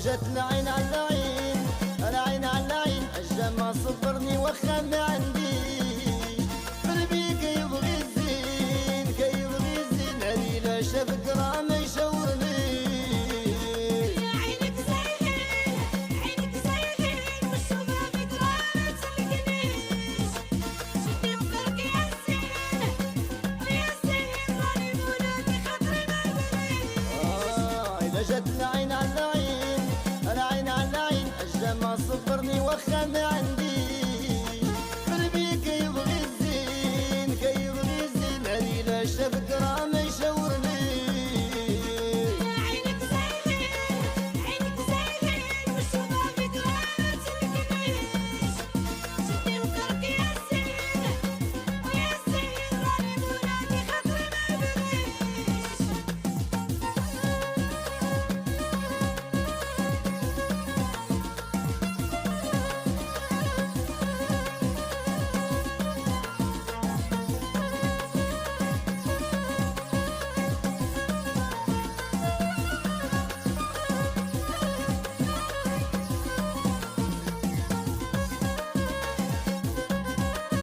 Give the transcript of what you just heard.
جات العين على العين، العين على العين، الجمع صبرني وخا ما عندي. قلبي كيبغي الزين كيبغي الزين، عليلا شاف كرام يشاورني. يا عينك زايغين عينك زايغين، والشباب كرام ما تسلكنيش. شدي وقرك يا زين ويا زين، راني مولاتي خاطري ما بغيش. إذا جات العين على العين، العين على العين، الجمع صبرني وخا ما عندي.